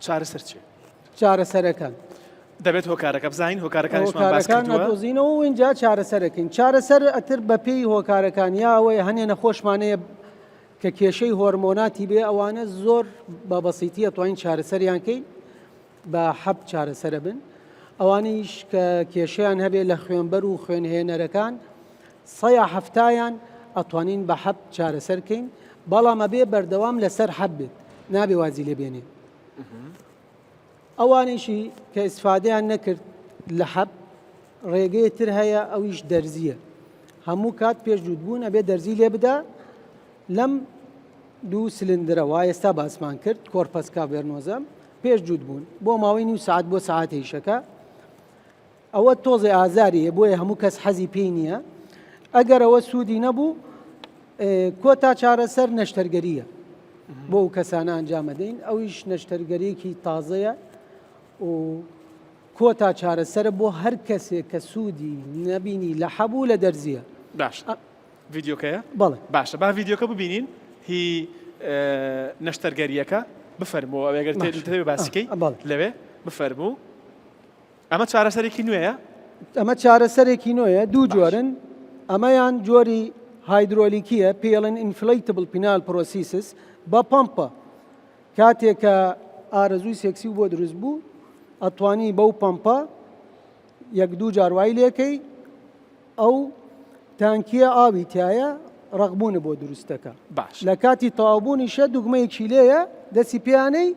چارەسەر چێ؟ چارەسەرەکان دەبێت هۆکارەکە بزانین هۆکارەکانیشمان باس کردووە. ئەدۆزینەوە اینجا چارەسەرەکەین. چارەسەر ئەتر بە پێی هۆکارەکان یا ئەوەی هەنێ نەخۆشمانەیە کە کێشەی هۆرمۆناتی بێ ئەوانە زۆر بە بەسیتی ئەتوانین چارەسەریان کەین بە حەب چارەسەرە بن. ئەوانیش کە کێشەیان هەبێ لە خوێنبەر و خوێنهێنەرەکان سەیا هەفتایان ئەتوانین بە حەب چارەسەر کەین، بەڵام ئەبێ بەردەوام لەسەر حەب بێت، نابێ وازی لێ بێنێ. ئەوانیشی کە ئیسفادەیان نەکرد لە حەب ڕێگەی تر هەیە، ئەویش دەرزیە. هەموو کات پێشجوود بوون ئەبێ دەرزی لێ بدا لەم دوو سلندرەوە ئێستا باسمان کرد کۆرپەس کاڤێرنۆزە پێشجوود بوون بۆ ماوەی نیو سعات بۆ سعاتێکشەکە. ئەوە تۆزێ ئازاریە بۆیە هەموو کەس حەزی پێی نییە. ئەگەر ئەوە سوودی نەبوو کۆتا چارەسەر نەشتەرگەریە بۆ ئەو کەسانە ئەنجامەدەین، ئەویش نەشتەرگەریەکی تازەیە و کۆتا چارەسەرە بۆ هەر کەسێک کە سوودی نەبینی لە حەبوو لە دەرزیە. باش ڤیدیۆکەیە؟ بەڵێ باشە با ڤیدیۆکە ببینین هی نەشتەرگەریەکە بفەرمەوە ئەگەر تێ باسیکەی لەوێ بفەرموو. ئەمە چارەسەرێکی نوێیە؟ ئەمە چارەسەرێکی نوێیە، دوو جۆرن. ئەمەیان جۆری هایدرۆلیکیە پێڵێن ئینفلیتبل پینال پرۆسیسس بە پەمپە. کاتێک کە ئارەزووی سێکسی بۆ دروست بوو ئەتوانی بەو پەمپە یەک دوو جاروایی لێکەی ئەو تانکیە ئاوی تایە ڕەقبوونە بۆ دروستەکە. باش لە کاتی تەواوبوونیشە دوگمەیەکی لێیە دەستی پێیانەی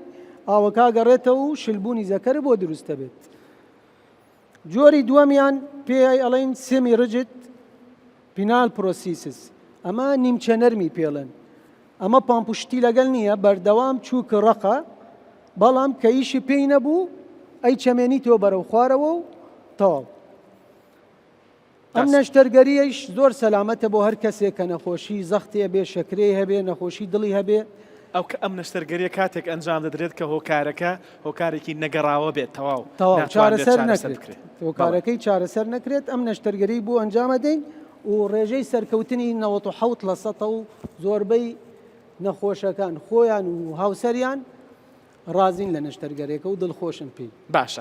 ئاوەکە گەڕێتەوە و شلبوونی زەکەر بۆ دروستە بێت. جۆری دووەمیان پێ ئەڵێن سێمی ڕجت پینال پرۆسیسس، ئەمە نیمچە نەرمی پێڵێن. ئەمە پامپشتی لەگەڵ نییە، بەردەوام چووکە ڕقە، بەڵام کە ئیشی پێی نەبوو ئەی چەمێنیتەوە بەرەو خوارەوە و تەواو. ئەم نەشتەرگەریەش زۆر سەلامەتە بۆ هەر کەسێک کە نەخۆشی زەختی هەبێ، شەکرەی هەبێ، نەخۆشی دڵی هەبێ. ئەو کە ئەم نەشتەرگەریە کاتێک ئەنجام دەدرێت کە هۆکارەکە هۆکارێکی نەگەڕاوە بێت تەواو چارەسەر نەکرێت، هۆکارەکەی چارەسەر نەکرێت. ئەم نەشتەرگەری بۆ ئەنجامەدەین و ڕێژەی سەرکەوتنی 97% و زۆربەی نەخۆشەکان خۆیان و هاوسەریان ڕازین لە نەشتەرگەرێکە و دڵخۆشن پێی. باشە.